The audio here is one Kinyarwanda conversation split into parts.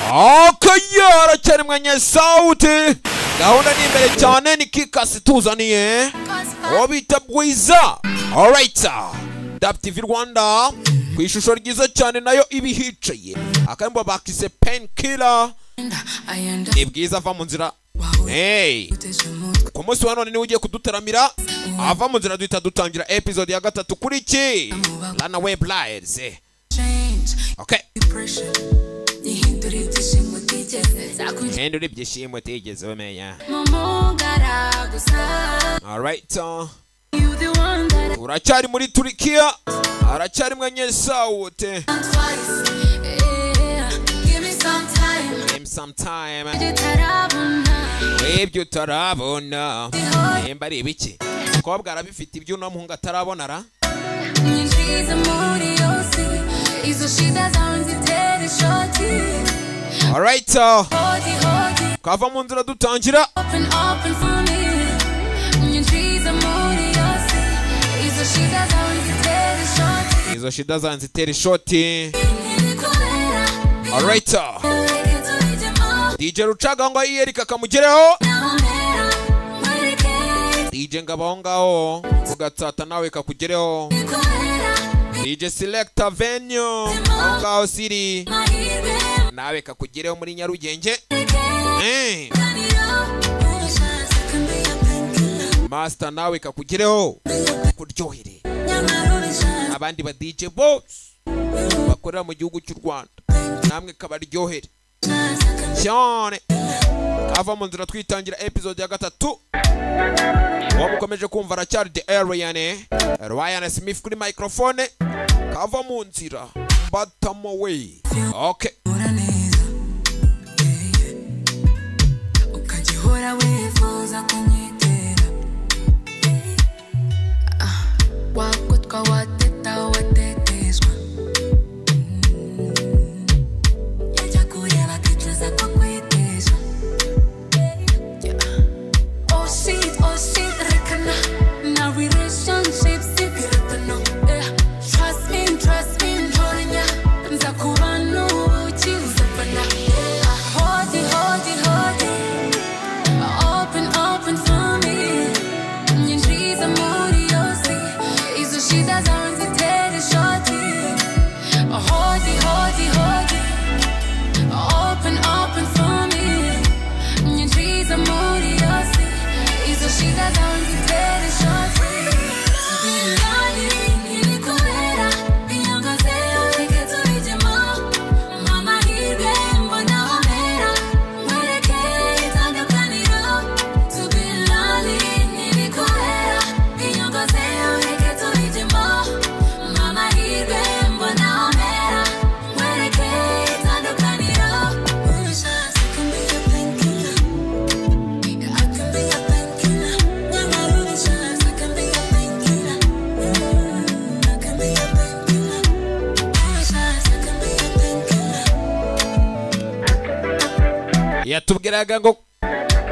akayara cyane mwanya sauti gahunda ni imbere cyane ni kikasi tuzaniye wabita bwiza. Alright, Dap TV Rwanda ku ishusho ryiza cyane nayo ibihicaye akamba bakise Painkiller ni bwiza ava mu nzira. Hey, ku munsi wa none ni ugiye kudutaramira ava mu nzira duhita dutangira episode ya 3 kuri ki Runaway Blights. Okay, hindura ibyishimo utigeze umenya. Alright, uracyari muri Turikiya, aracyari mwenye sauti. Some time ibyo utarabona nimba ari ibiki kobwa arabifite ibyo no muhunga atarabona ra. Alright, kava mu nzira dutangira. Izo shida zanzitera ishoti. Alright, DJ Rucaga ngo yiyerika kamugereho. DJ Ngabongaho ugatsata nawe kakugereho. DJ Selector Venue ngaho Siri nawe kakugereho muri Nyarugenge. Master nawe kakugereho kuryohere. Abandi ba DJ boss bakorera mu gihugu cy'u Rwanda namwe kabaryohere cyane. Kava mu nzira twitangira episode ya 3. Wamukomeje kumva aracyari the Ryan Smith kuri microphone. Kava mu nzira Bottom Way. Okay, ukagihora wifuza kunyitera wakutwa wateta watetezwa yajya kureba kicuza ko kwitezwa. Oh shit rekana na relationships sikirutano. Trust me ntoranya nza kubana ukizapana. Open for me nyinjiza muri yose izo shida zanzitera ishoti. Open for me nyinjiza muri yose izo shida zanzitera ishoti. Yatubwiraga ngo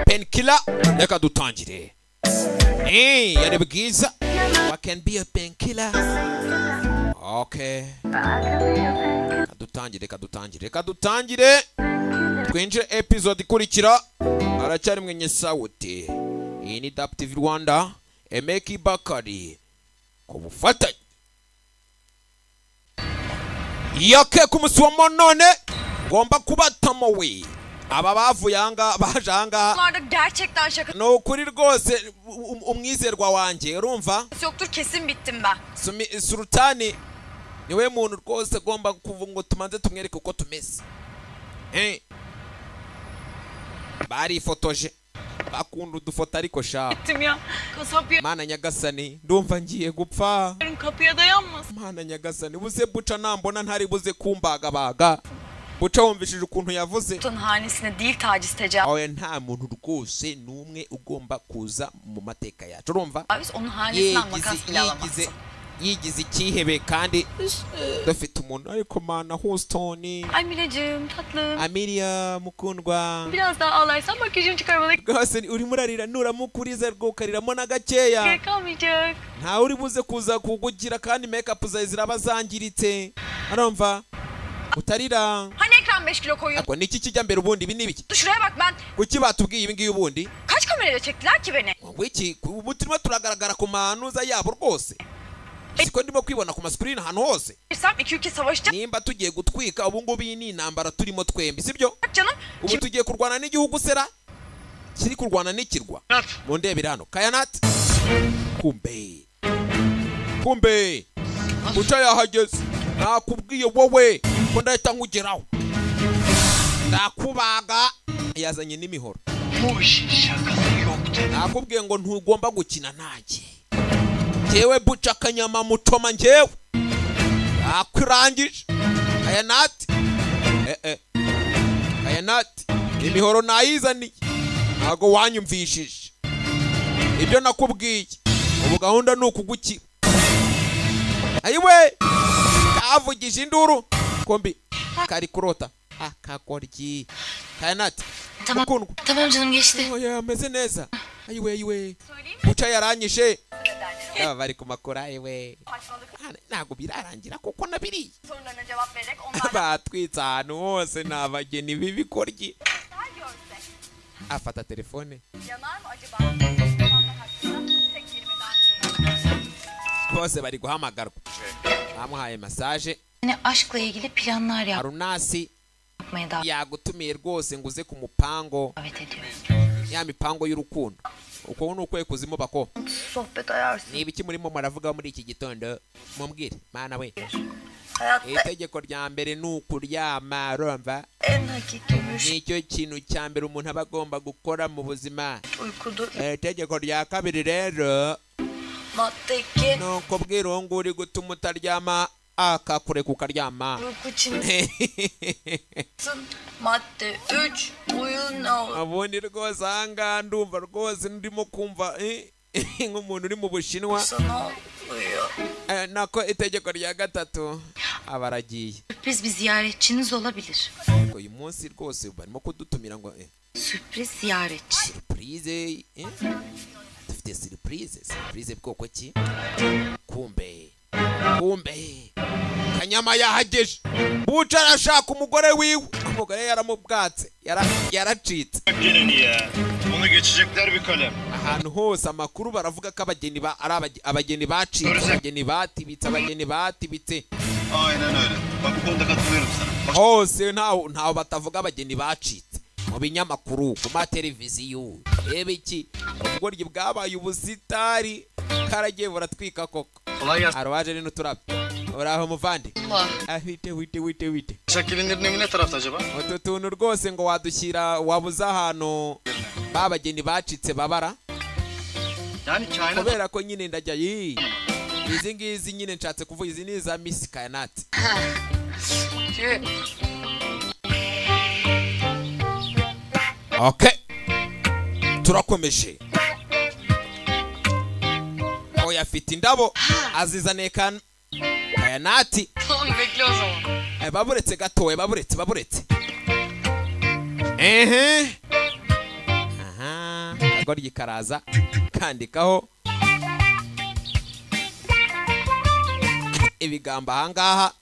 Painkiller reka dutangire. Yari bwiza I can be a painkiller. Okay, kadutangire twinjire episode ikurikira. Aracyari mwenye sauti. Iyi ni Dap TV Rwanda Emeki Bakari ku bufatanye. Yake ku munsi wa none ngomba kubatamo we. Aba bavuye anga bajanga gerçekten şaka. No kuri rwose umwizerwa wanje urumva Yoktur kesin bittim ben. Sultani niwe muntu rwose gomba kuvuga ngo tumanze tumwereke uko tumeze. Bari fotoje bakunda udufota ariko sha Bittim ya. Kasapya. Mana nyagasani ndumva ngiye gupfa. Kapıya dayanmaz. Mana nyagasani buze buca nambona ntari buze kumbagabaga. Buca wumvishije ukuntu yavuze. Tun hanesine değil taciz tecavüz. Oya nta muntu rwose numwe ugomba kuza mu mateka yacu urumva. Abi onun hanesinden makas bile alamazsın. Yigize ikihebe kandi dufite umuntu ariko mana Houston. Amiracığım tatlım. Amelia mukundwa. Biraz daha ağlarsan makyajımı çıkarmalı. Rwose uri murarira nuramukuriza rwokariramo na gakeya. Kalmayacak. Nta uri buze kuza kugugira kandi make up zawe ziraba zangiritse. Arumva utarira. Hani ekran ekran 5 kilo koyuyor? Ako niki kijya mbere ubundi ibi nibiki? Şuraya bak ben. Kuki batubwiye ibi ngiyi ubundi? Kaç kamerayla çektiler ki beni? Wiki umutima turagaragara ku manuza yabo rwose. Siko ndimo kwibona ku mascreen ahantu hose. Girsem 2 ülke savaşacak. Nimba tugiye gutwika ubu ngubu iyi ni intambara turimo twembi sibyo? Canım. Ubu tugiye kurwana n'igihugu sera kiri kurwana n'ikirwa. Mu ndebere hano Kayanat. Kumbe Buca yahageze. Nakubwiye wowe ko ndahita nkugeraho. Ndakubaga yazanye n'imihoro. Bu işin şakası yok dedi. Nakubwiye ngo ntugomba gukina nanjye. Jewe Buca Kanyama Mutoma njyewe. Akurangije. Kayanat. Kayanat. Imihoro nayizaniye. Ntago wanyumvishije. Ibyo nakubwiye. Ubu gahunda ni ukugukira. Ayiwe. Kavugije induru. Kombi. Kari kurota. Akakoryi. Kayanat. Tamam. Tamam canım geçti. Oya ameze neza. Ayiwe. Buca yaranyishe. Aba bari kumakora ayiwe. Ntago birarangira kuko nabiri. Sorularına cevap vererek onlarla Batwitse ahantu hose n'abageni b'ibikoryi. Afata telefone. yanar mı acaba? İnsanlar hakkında tek kelime dahi. Bose bari guhamagarwa. Bamuhaye message. Yine aşkla ilgili planlar Arunasi yapmaya davet yagutumiye rwose nguze ku mupango. ediyor. Ya mipango y'urukundo. Uko nuko kuzimo bako. Sohbet ayarsın. Niba iki murimo muravuga muri iki gitondo mumbwire mana we. Hayatta Itegeko rya mbere ni ukuryama urumva. en hakiki müşk Nicyo kintu cya mbere umuntu aba agomba gukora mu buzima. uykudur. Itegeko rya kabiri rero Madde 2 ni ukubwira uwo nguwo uri gutuma utaryama akakureka ukaryama. uyku için madde 3 uyun ol. Abundi rwose ahangaha ndumva rwose ndimo kumva nk'umuntu uri mu Bushinwa. Sana uyuyor. Nako itegeko rya gatatu abaragiye. Sürpriz bir ziyaretçiniz olabilir. Uyu munsi rwose barimo kudutumira ngo Sürpriz ziyaretçi. surprise. Dufite surprise bwoko ki? Kumbe Kanyama yahageje. Buca arashaka umugore wiwe. Umugore yaramubwatse yaracitse. Geleni ya. Onu geçecekler bir kalem. Ahantu hose amakuru baravuga ko abageni bacitse, abageni batibitse. Aynen öyle. Bak bu konuda katılıyorum sana. Bak, Hose ntaho batavuga abageni bacitse. Mu binyamakuru, ku mateleviziyo. Rebe iki? Ubugoryi bwabaye ubusitari. Karagiye buratwika koko. kolay gelsin. Arawaje rino turapfa. Uraho muvandi. Wite. Şakir'in evi ne tarafta acaba? Utu tuntu rwose ngo wabuza ahantu babageni bacitse babara. Yani kainat. Kubera ko nyine ndajya izi ngizi nyine nshatse kuvuga izi ni za Miss Kayanat. Okay. Turakomeje. Oya afite indabo azizaniye Kayanati. Tamam bekle o zaman. Baburetse gatoya baburetse. Aha. Agoryi karaza kandikaho ibigambo ahangaha.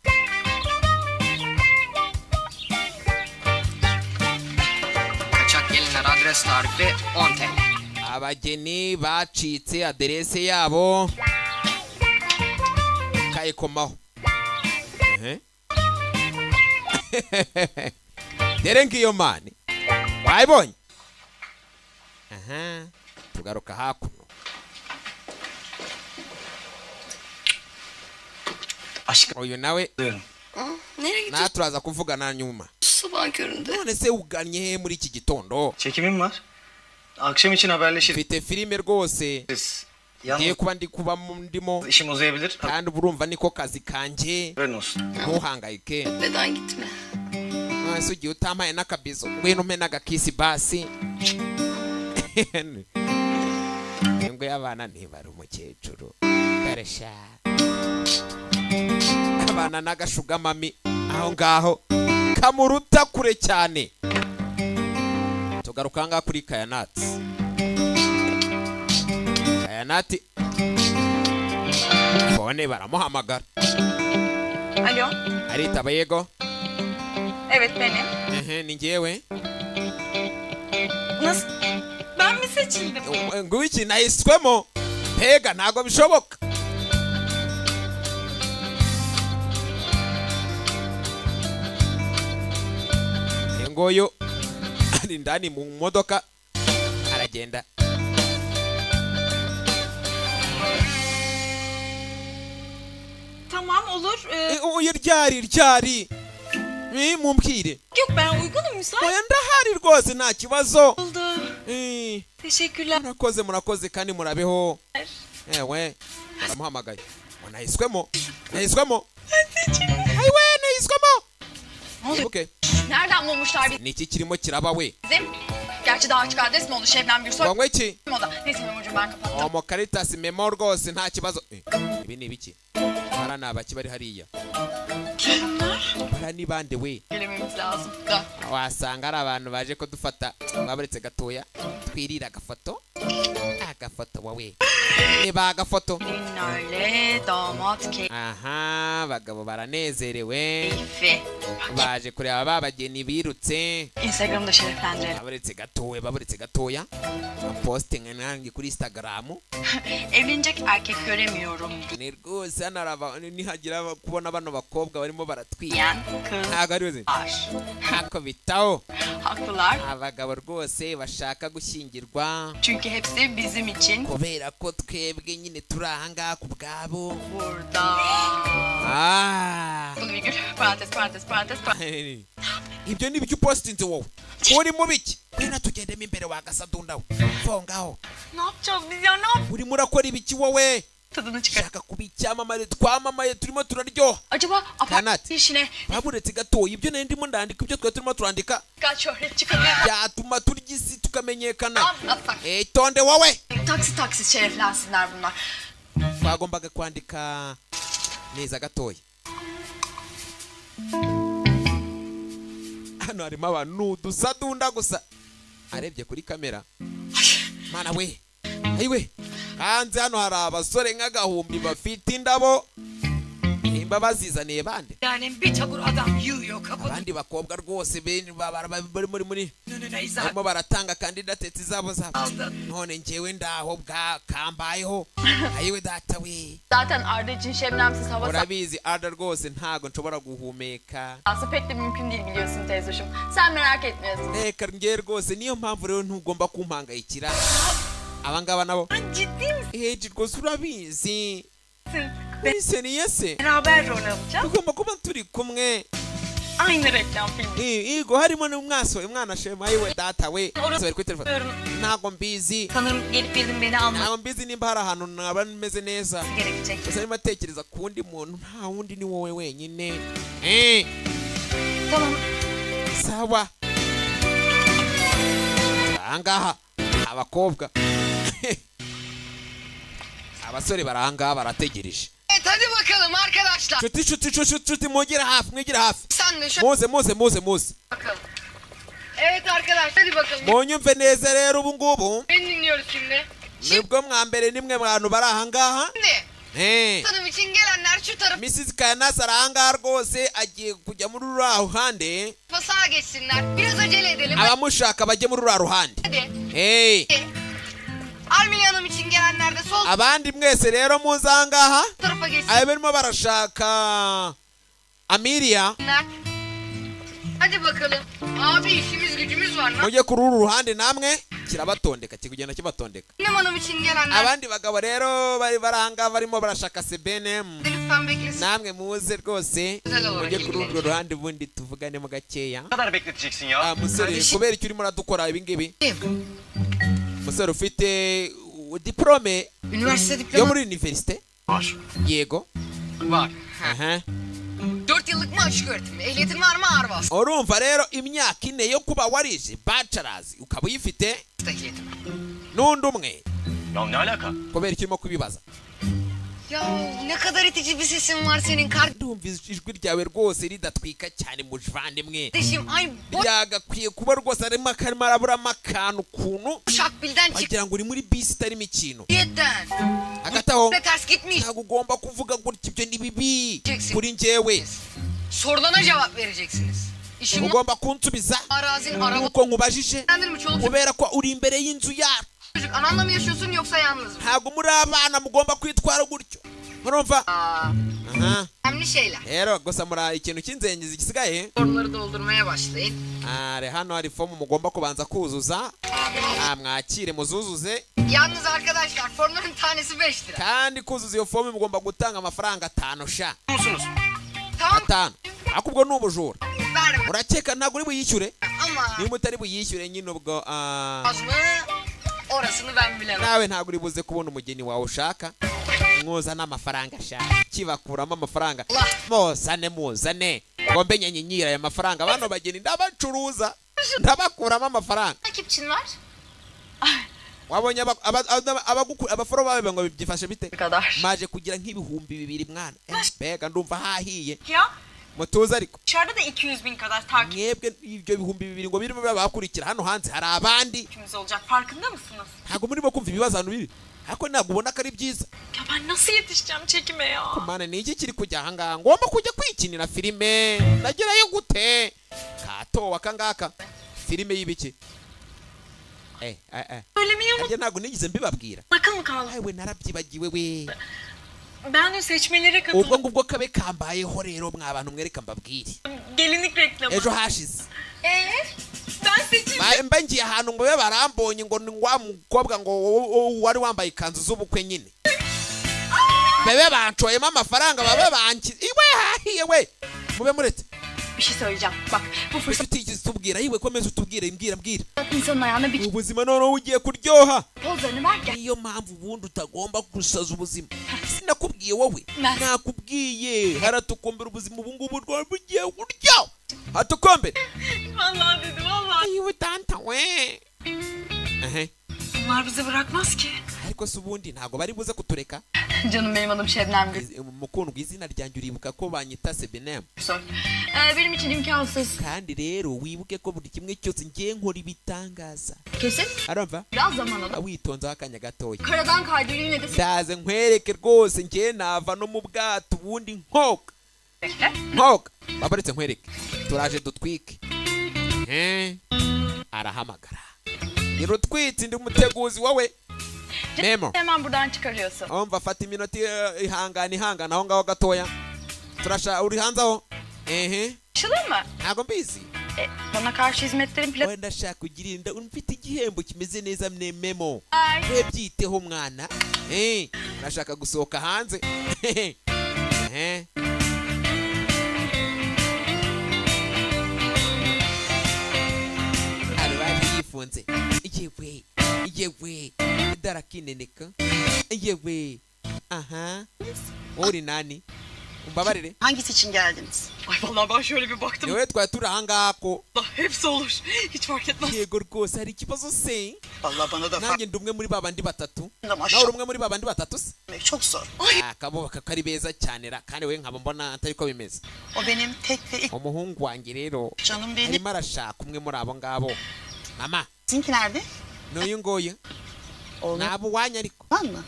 Kaçak gelinler adres tarifi 10 TL. Abageni bacitse aderese yabo kayikomaho. Dere ngiyo mani wayibonye. Tugaruka hakuno. Aşkım. Uyu nawe Nereye gidiyorsun? turaza kuvugana nyuma. Sabah köründe. None se ugannye muri iki gitondo? Çekimim var. Akşam için haberleşiriz. Mfite filime rwose ngiye kuba ndimo işim uzayabilir. kandi burumva niko kazi kanjye. Haberin olsun. Ntuhangayike. Neden gitme? Nonese ugiye utampaye n'akabizo ngwino umpe n'agakisi basi. Ngo y'abana ntibari umukecuru garesha abana n'agashuga mami aho ngaho kamuruta kure cyane. Tugaruka ngaha kuri Kayanati. Fone baramuhamagara. Alo. Aritaba yego. Evet benim. Ehe, ni njyewe. Nasıl? Ben mi seçildim? Ngo iki nahiswemo. Pega ntago bishoboka. Ngoyo ari ndani mu modoka aragenda. Tamam olur. Oya ryari. Mumbwire. Yok ben uygunum müsait. Oya ndahari rwose nta kibazo. Oldu. Teşekkürler. Murakoze kandi murabeho. Ewe aramuhamagaye. Nahiswemo. Nahiswemo. Aywe nahiswemo. Okay. Nereden bulmuşlar Niki kirimo kiraba we? bizim? Gerçi daha açık adres mi oldu? Şebnem Gürsoy. Ngo iki? O da. Neyse Memo'cum ben kapattım. Omo Caritas memo rwose nta kibazo. Ibi ni biki? Bara nabaki bari hariya. Bara ni bande we? Gelememiz lazım. Da. Wasanga ari abantu baje ko dufata baburetse gatoya twirira agafoto. Agafoto wawe. Niba agafoto. Gelinlerle damat Aha, bagabo baranezerewe. keyfi. Baje kureba babageni birutse. Instagram'da şereflendirelim. Baburetse gatoya. Posting nangi kuri Instagram. Evlenecek erkek göremiyorum Ni rwose hano nihagira kubona bano bakobwa barimo baratwiya. diyen kız Ntago ari uzi. var. Ntako bitaho. Haklılar. Abagabo rwose bashaka gushyingirwa. Çünkü hepsi bizim için Kubera ko twebwe nyine turi ahangaha ku bwabo. burada. Bunu virgül. Parantez. Ibyo ni ibiki upostinze wowe? Urimo biki? Kwena tugendemo imbere wagasadundaho. Fongaho. Ne yapacağız biz ya? Ne yap? Urimo urakora ibiki wowe? Tadını çıkar. Shaka kubicyamamare twamamaye turimo turaryoha. Acaba Kanat. işine Baburetse gatoya ibyo nari ndimo ndandika ibyo twari turimo turandika kaç şöhret çıkabilir? byatuma turya isi tukamenyekana. Anlatsak. Tonde wowe. Taksi şereflensinler bunlar. Twagombaga kwandika neza gatoya. Hano harimo abantu dusadunda gusa. Arebye kuri kamera. Mana we. Ayiwe. Hanze hano hari abasore nk'agahumbi bafite indabo. Nimba bazizaniye bande. Yani bir çakur adam yiyor kapıda. Abandi bakobwa rwose bari muri Önüne izah. barimo baratanga kandidateti zabo. None njyewe ndaho bwa kambayeho. Ayiwe data we. Zaten Arda için Şebnemsiz hava Urabizi Arda rwose ntago nshobora guhumeka. sahası pek de mümkün değil biliyorsun teyzoşum. Sen merak etmiyorsun. Reka njye rwose niyo mpamvu rero ntugomba kumpangayikira. Abangaba nabo. Ciddi misin? Rwose urabizi. Nise niye se? Beraber rol alacağız. Tugomba kuba turi kumwe. Aynı reklam filmi. Igo harimo umwana Shema ayiwe data we. Bari kuri telefone. Ntago mbizi. Sanırım gelip birinin beni alması Ntago mbizi nimba hari ahantu naba meze neza. gerekecek. Gusa arimo atekereza ku wundi muntu nta wundi ni wowe wenyine. Tamam. Sawa. Ahangaha abakobwa. Abasore barangaha barategereje. Evet hadi bakalım arkadaşlar. Çuti mwegere hafi. Sen de şöyle Muze. bakalım. Evet arkadaşlar hadi bakalım. Munyumve neza rero ubu ngubu. Beni dinliyoruz şimdi. Nibwo mwa mbere nimwe bantu bari ahangaha. Şimdi tanım için gelenler şu tarafa Mrs. Kayanas ari ahangaha rwose agiye kujya muri ruriya ruhande. sağa geçsinler. Biraz acele edelim. Abamushaka bajye muri ruriya ruhande. Hadi. Armini Hanım için gelenler de sol Abandi mwese rero muze ahangaha. tarafa geçsinler. Ayo barimo barashaka Amelia. Hadi bakalım. Abi işimiz gücümüz var. Mujye kuri uru ruhande namwe kirabatondeka kigugenda kibatondeka. Armini Hanım için gelenler Abandi bagabo rero bari ahangaha barimo barashaka SBNM. lütfen beklesin. Namwe muze rwose mujye kuri urwo ruhande ubundi tuvugane mu gakeya. Ne kadar bekleteceksin ya? Musore kubera icyo urimo uradukora ibi ngibi. Musore ufite diplome Üniversite yo diploması muri universite. Var. Yego. Var. Aha. 4 yıllık mı açık öğretim? Ehliyetin var mı Arvas? Urumva rero imyaka ine yo kuba warize bachelors ukaba uyifite Ehliyetim. n'undi umwe. Ya ne alaka? Kubera icyo urimo kubibaza. Ya ne kadar itici bir sesin var senin Ndumva ijwi ryawe rwose ridatwika cyane muvandimwe. kardeşim. Ay boş Byagakwiye kuba rwose karimo araburamo akantu ukuntu şakbilden çık. wagira ngo uri muri bisi itarimo ikintu. Ehliyetten. Hagati aho Ne ters gitmiş. ntabwo ugomba kuvuga gutya ibyo ni bibi Jackson. kuri njyewe. Sorularına cevap vereceksiniz. İşim var. ugomba kunsubiza Arazin, araba. uko nkubajije Kendin mi çoluk kubera ko uri imbere y'inzu yacu. çocuk? Ananla mı yaşıyorsun yoksa yalnız mı? Ntabwo muri abana mugomba kwitwara gutyo, murumva? Aha. Önemli şeyler. Rero gusa muri ikintu cy'inzengizi gisigaye, Soruları doldurmaya başlayın. hano hari fomu mugomba kubanza kuzuza, mwakire muzuzuze, Yalnız arkadaşlar formların tanesi 5 lira. kandi kuzuza iyo fomu mugomba gutanga amafaranga 5 sha. Musunuz? Tamam 5. Akubwo ni ubujura. verme. Urakeka ntabwo uri buyishyure? Ama Niba utari buyishyure nyine ubwo az mı? Orasını ben bilemem. nawe ntabwo uri buze kubona umugeni wawe ushaka. Mwoza n'amafaranga ashaka, kibakuramo amafaranga. Muzane ngo mbe nyenyira aya mafaranga, bano bageni ndabacuruza, ndabakuramo amafaranga. Takipçin var. Wabonye abaforo bawe ngo byifashe bite? Kadar. Maje kugira nk'ibihumbi 2 mwana. Mbega ndumva hahiye. Ya Mutuza ariko dışarıda da 200.000 kadar takipçimiz mwebwe ibyo bihumbi 2 ngo birimo babakurikira, hano hanze hari abandi. olacak, farkında mısınız? Ntabwo murimo kumva ibibazo hano biri, ariko ntabwo ubona ko ari byiza. Ya ben nasıl yetişeceğim çekime ya? Kumana ni iki kiri kujya ahangaha, ngomba kujya kwikinira filime, nagerayo gute? Kato wakangaka filime y'ibiki? Söylemiyor mu? Ajya ntabwo nigize mbibabwira. Akıl mı kaldı? Aywe narabyibagiwe we. Ben de seçmelere Ubwo katıldım. ngubwo kabe kambayeho rero mwa bantu mwereka mbabwire. Gelinlik reklamı. Ejo hashize Ben seçildim. mba ngiye ahantu ngo be barambonye ngo ni wa mukobwa ngo wari wambaye ikanzu z'ubukwe nyine. Bebe bancoyemo amafaranga, babe banki iwe hahiye we. Mube muretse Bir şey söyleyeceğim. Bak bu fırsat utigeze tubwira yiwe, komeza utubwire, mbwira insanın ayağına bir ubuzima noneho ugiye kuryoha. pozlarını ver gel. Niyo mpamvu ubundi utagomba gusaza ubuzima. Sinakubwiye wowe, Merci. nakubwiye haratukombera ubuzima ubu ngubu rwari bugiye kuryoha. Hatukombere Vallahi dedi vallahi. ayiwe tanta we. Bunlar bizi bırakmaz ki. Ariko se ubundi ntabwo bari buze kutureka. Canım benim adım Şebnem Gül. Mukundwa, izina ryanjye uribuka ko banyita Sebenem, Benim için imkansız. kandi rero wibuke ko buri kimwe cyose ngiye nkora ibitangaza. Kesin Arumva? biraz zaman alır. Witonzeho akanya gatoya, Karadan kaydır yine de ndaze nkwereke rwose, ngiye nava no mu bwato ubundi nkoga bekle. babaretse nkwereke, turaje dutwike. Arahamagara, irutwitse ndi umuteguzi wowe. Memo Hemen buradan çıkarıyorsun. umva, fata iminota ihangana aho ngaho gatoya, turasha uri hanze aho. Anlaşılır mı? Ntabwo mbizi, Bana karşı hizmetlerin plan... wowe ndashaka kugirinda mfite igihembo kimeze neza. Mne Memo, Ay. we byiteho mwana. Ndashaka gusohoka hanze. ari baje yifunze. Yewe idarakineneka. Yewe uri nani? Umbabarire, Hangisi için geldiniz? Ay vallahi ben şöyle bir baktım. niwe twari turi ahangaha ko. Hepsi olur. Hiç fark etmez. Yego rwose hari ikibazo se. Vallahi bana da Nanjye ndi umwe muri babandi batatu. farkında Nawe uri maşallah. umwe muri babandi batatu se? Çok zor. Akabo kari beza cyane ra, kandi we nkaba mbona atari ko bimeze. O benim tek ve ilk Umuhungu wanjye rero canım benim. arimo arashaka umwe muri abo ngabo. Mama, Sizinki nerede? n'uyu nguyu Oğlum nabo wanya ariko. var mı?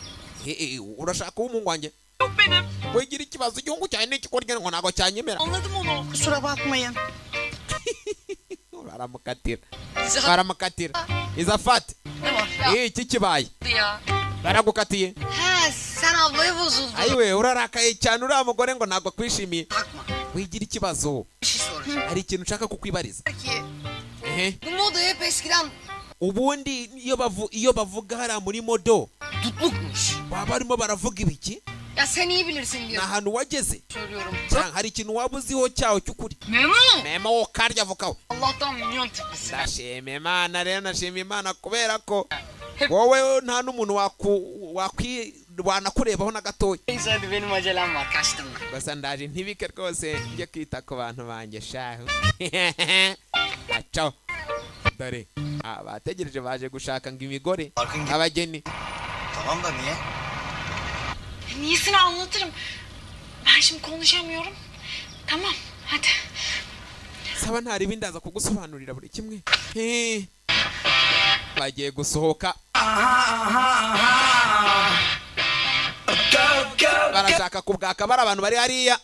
Urashaka umuhungu wanjye? Yok benim. Wigira ikibazo igihugu cyane n'ikikorwa ngo ntabwo cyanyemera. Anladım onu. Kusura bakmayın. baramukatira izafate. Ne var ya? Iki kibaye Ya. baragukatiye. He sen ablaya bozuldun. Ayiwe urarakaye cyane, uriya mugore ngo ntabwo akwishimiye. Bakma. Wigira ikibazo, Bir şey soracağım. hari ikintu ushaka kukwibariza. Ki Ehe. bu moda hep eskiden Ubundi iyo bavuga hariya muri modo tutlukmuş. baba barimo baravuga ibiki? Ya sen iyi bilirsin Ni diyor. ahantu wageze Söylüyorum. cyangwa hari ikintu waba uziho cyaho cy'ukuri? Memo. Mema wo karya avokawe. Allah'tan milyon tıklısın. Ndashima Imana rero, ndashima Imana kubera ko wowe nta n'umuntu wanakurebaho na gatoya. Neyse hadi benim acelem var, kaçtım ben. Gusa ndaje ntibike rwose njye kwita ku bantu banjye shahu. Aco dore bategereje, baje gushaka ngo imigore, abageni. Tamam da niye? Niyesini anlatırım. Ben şimdi konuşamıyorum. Tamam hadi. Saba ntari bindaza kugusobanurira buri kimwe. Bagiye gusohoka, barashaka kubwaka bari abantu bari hariya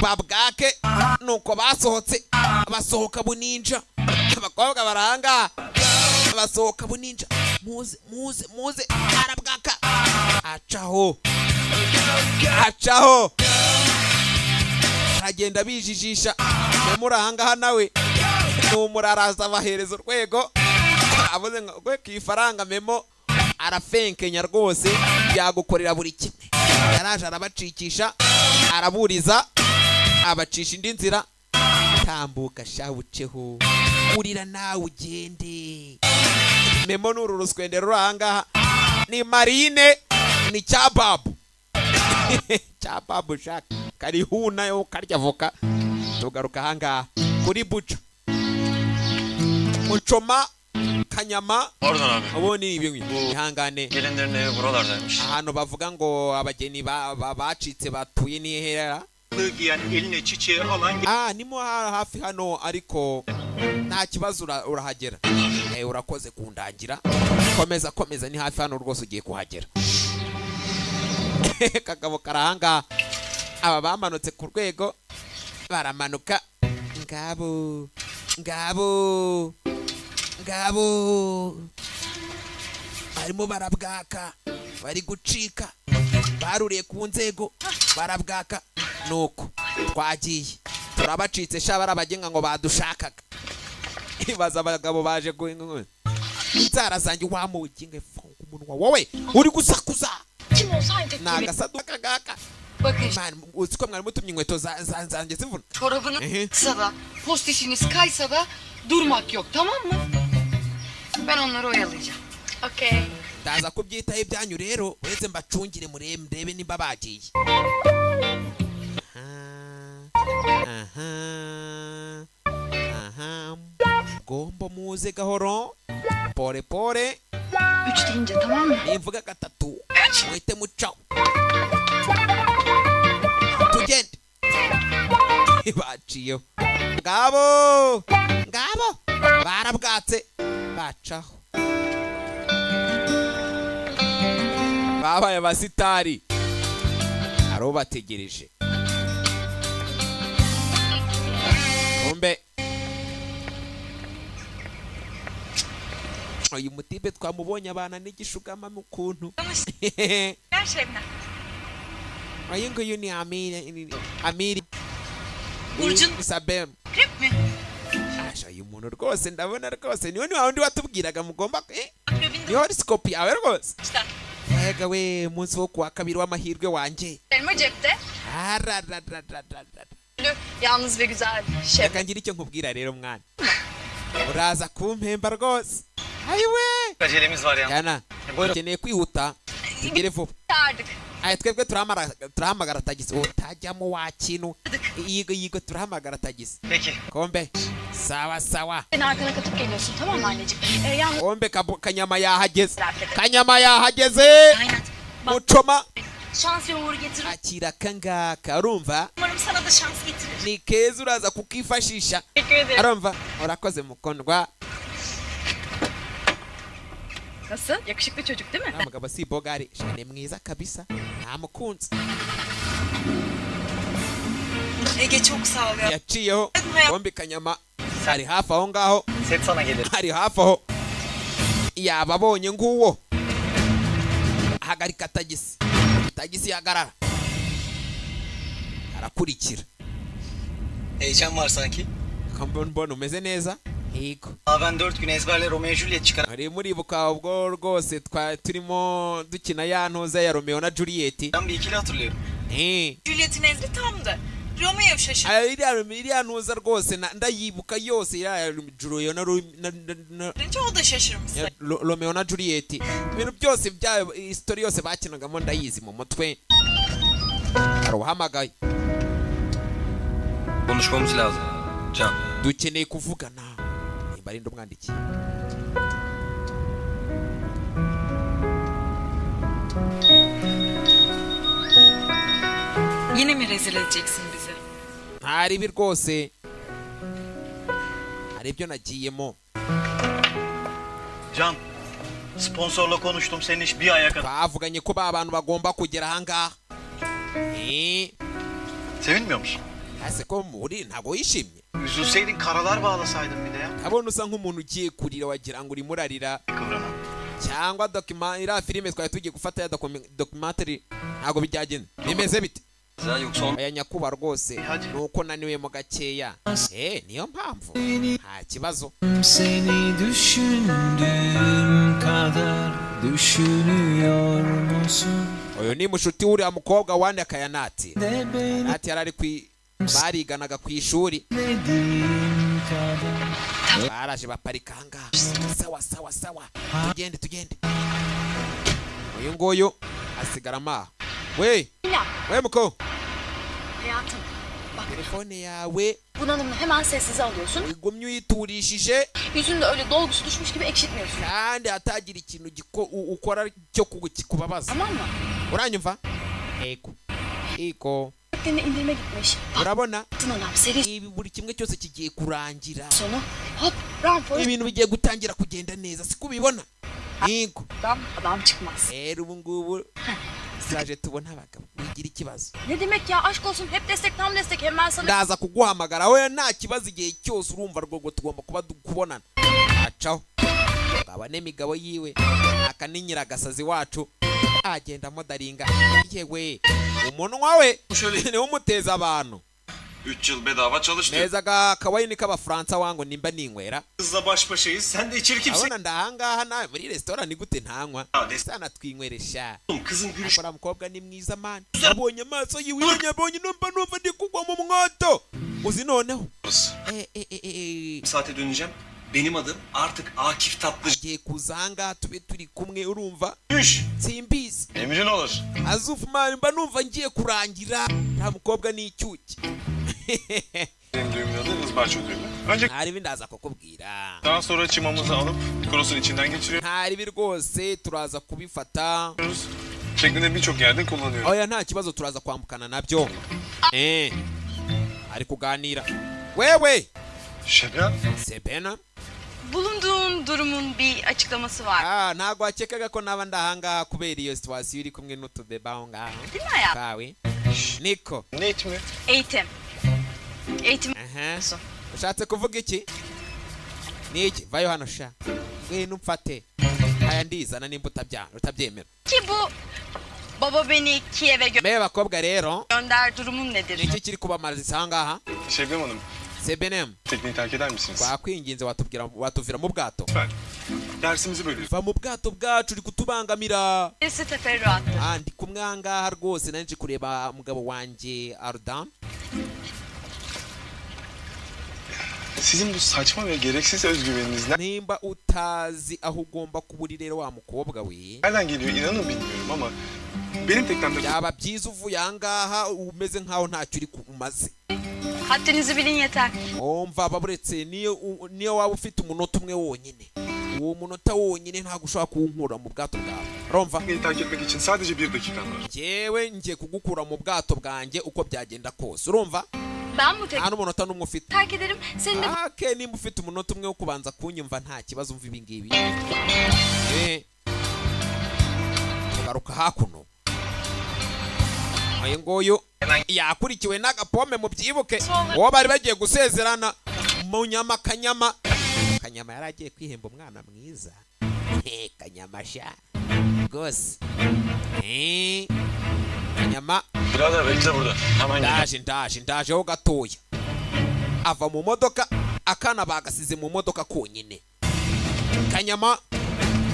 babwake, nuko basohotse basohoka buninja abakobwa baranga basohoka buninja muze arabwaka acaho agenda bijijisha muranga nawe numuraraza bahereza urwego avuze ngo gwe kifaranga memo arafenkenya rwose yagukorera buri kimwe yaraje arabacikisha araburiza abacisha indi nzira tambuka shawuceho urira nawe ugende memo nuru ruswende ruranga ni Marine ni Cyababu Cyababu shaka karihuna yo karya voka tugaruka hanga kuri buca Muchoma Kanyama Pardon abi. aboni ibintu ihangane Gelinlerin evi buralardaymış. ahantu bavuga ngo abageni bacitse batuye ni hera giyen eline çiçeği alan nimo hafi hano ariko nta kibazo urahagera urakoze kundangira komeza ni hafi hano rwose ugiye kuhagera kagabo karahanga aba bamanutse ku rwego baramanuka ngabo barimo barabwaka bari gucika baruriye ku nzego barabwaka nuko twagiye turabacitse sha barabagenga ngo badushakaga ibaza abagabo baje guhinga inzara zanjye wamuginge funga umunwa wowe uri gusakuza Kim olsaydı nagasaduka gaka Bakın man uziko mwari mutumye inkweto zanjye zivuna çorabınız kaysa da postişiniz kaysa da durmak yok tamam mı? Ben onları oyalayacağım. Okey. ndaza kubyitaho ibyanyu rero uretse mbacungire murebe nimba bagiye gombo muze gahoro pore 3 deyince tamam mı? nimvuga gatatu muhite mucaho tugende baciyeho ngabo barabwatse bacaho babaye abasitari aro bategereje umbe uyu mutibe twamubonye abana n'igishugama mu kuntu Gel Şebnem. uyu nguyu ni Amiri Burcun Isabel krep mi? asha uyu muntu rwose ndabona rwose niwe ni wawundi watubwiraga mugomba Akrebin ni horoscope yawe rwose işte. ega we umunsi wo kuwa kabiri w'amahirwe wanjye Elma cepte. Yalnız ve güzel. Şebnem. reka ngira icyo nkubwira rero mwana uraza kumpemba rwose ayiwe Acelemiz var ya. yana Buyurun. ukeneye kwihuta tugere vuba Çağırdık. aya twebwe turahamagara tagisi utajyamo wa kintu yigo turahamagara tagisi Peki. kombe sawa Beni arkana katıp geliyorsun tamam mı anneciğim? Yalnız kombe kanyama yahageze merak etme. kanyama yahageze Aynen. Bak mucoma şans ve uğur getirir. akira kangaka urumva Umarım sana da şans getirir. ni keza uraza kukifashisha Teşekkür ederim. arumva urakoze mukundwa Nasıl? Yakışıklı çocuk değil mi? nta mugabo si bogari shane mwiza kabisa ntamukunzi Ege çok sağ ol ya. yaciyeho kombe kanyama ari hafi aho ngaho Set sana gelir. ari hafi aho yababonye nguwo hagarika tagisi yagarara arakurikira heyecan var sanki. mbona umeze neza yego Ben 4 gün ezberle Romeo Juliet çıkar. ari muribuka ubwo rwose turimo dukina ya ntuza ya Romeo na Juliet Ben bir ikili hatırlıyorum. Juliet'in ezri tamdı. Romeo şaşırdı. iriya ntuza rwose ndayibuka yose ya Romeo na Önce o da şaşırmış. Romeo na Juliet ibintu byose byayo history yose bakinagamo ndayizi mu mutwe aruhamagaye Konuşmamız lazım. Can. dukeneye kuvugana nimba ari ndumwandikiye Yine mi rezil edeceksin bizi? ntari bi rwose hari ibyo nagiyemo Can, sponsorla konuştum, senin iş bir aya kadar. bavuganye ko ba bantu bagomba kugera ahangaha Sevinmiyor musun? ese ko muri ntago yishimye Üzülseydin karalar bağlasaydın bir de ya. abona usa nk'umuntu ugiye kurira wagira ngo urimo urarira Kıvranan. cyangwa iriya filime twari tugiye gufata ya documentary ntabwo byagenda bimeze bite Ya yoksa on... aya nyakuba rwose Hadi. nuko naniwemo gakeya niyo mpamvu nta kibazo Seni düşündüğüm kadar düşünüyor musun? uyu ni mushuti w'uriya mukobwa wandi akayanati De beni nati yarari bariganaga ku ishuri dediğin kadar. baraje baparika ahangaha sawa tugende uyu nguyu asigara amaha we muko Hayatım, bak telefone yawe bunalımla hemen sessize alıyorsun. wigumye uyiturishije Yüzünde öyle dolgusu düşmüş gibi ekşitmiyorsun. kandi hatagira ikintu ukora cyo kubabaza Tamam mı? uranyumva ego Vaktinde indirime gitmiş. urabona Tınanam seri ibi buri kimwe cyose kigiye kurangira sonu. Hop, rampo ibintu bigiye gutangira kugenda neza siko ubibona ego adam çıkmaz. rero ubu ngubu turaje tubona abagabo wigira ikibazo Ne demek ya, aşk olsun, hep destek tam destek, hem ben sana... ndaza kuguhamagara we nta kibazo igihe cyose urumva rwogo tugomba kuba kubonana acaho ngaba n'imigabo yiwe aka ni nyiragasazi wacu agenda modaringa yewe umunwa we niwe umuteza abantu 3 yıl bedava çalıştı. neza akawayini k'abafaransa wango nimba ninywera Kızla baş başayız. Sen de içeri kimse... abona ndahangaha nawe muri resitora ni gute ntanywa Aa, sana twinyweresha Kızın gülüş... akora mukobwa ni mwiza mani abonye amaso yiwe yabonye numva ndi kugwa mu mwoto uzi noneho Saate döneceğim. Benim adım artık Akif Tatlıcı. agiye kuza ahangaha tube turi kumwe urumva Düş. simbizi Emrin olur. azufu mani mba numva ngiye kurangira nta mukobwa ni icyuki Benim düğümün adı ızbarço düğümü. Önce ntaribi ndaza kukubwira daha sonra çimamızı alıp krosun içinden geçiriyoruz. ntaribi rwose turaza kubifata Şeklinde birçok yerde kullanıyoruz. oya nta kibazo turaza kwambukana nabyo ari kuganira wewe Şebnem. sebena Bulunduğun durumun bir açıklaması var. ntabwo wakekaga ko naba ndahangaha kubera iyo situwasiyo iri kumwe n'utubeba aho ngaho Değil mi hayatım? kawe niko Ne eğitimi? Eğitim. Eğitim. aha ushatse kuvuga iki ni iki vayo hano sha ngwino umfate aya ndizana nimba utabyemera Ki bu baba beni Kiev'e mbe bakobwa rero gönder durumun nedir? iki kiri kubamariza aha ngaha Şebnem Hanım. sebenem Tekneyi terk eder misiniz? twakwinginze watuvira mu bwato Lütfen. Dersimizi bölüyoruz. va mu bwato bwacu uri kutubangamira Birisi teferruattı. ndi kumwe aha ngaha rwose nanje kureba umugabo wanjye Ardan Sizin bu saçma ve gereksiz özgüveninizden nimba utazi aho ugomba kuba uri rero wa mukobwa we nereden geliyor inanın bilmiyorum ama benim teknemde byaba byiza uvuye aha ngaha umeze nk'aho ntacyo uri kumaze Haddinizi bilin yeter. umva baburetse niyo waba ufite umunota umwe wonyine uwo munota wonyine ntabwo ushobora kuwunkura mu bwato bwawe urumva tekneyi terk etmek için sadece 1 dakikan var. njyewe ngiye kugukura mu bwato bwanjye uko byagenda kose urumva Ben bu nta n'umunota n'umwe ufite terk ederim. Senin de ake nimba ufite umunota umwe wo kubanza kunyumva nta kibazo umva ibi ngibi tugaruka hakuno uyu nguyu yakurikiwe n'agapome mu byibuke uwo bari bagiye gusezerana mu nyama kanyama yari agiye kwihemba umwana mwiza kanyama sha rwose kanyama Birader bekle burada. Hemen ndaje ho gatoya ava mu modoka akana bagasize mu modoka konyine kanyama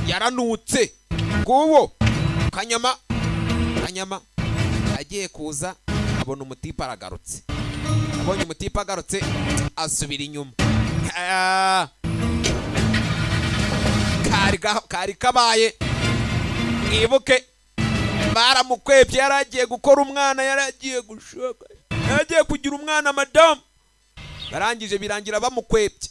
yaranutse nguwo kanyama agiye kuza abona umutipe aragarutse abonye umutipe agarutse asubira inyuma kari kabaye mwibuke baramukwebye yaragiye gukora umwana yaragiye gushaka yaragiye kugira umwana madamu barangije birangira bamukwebye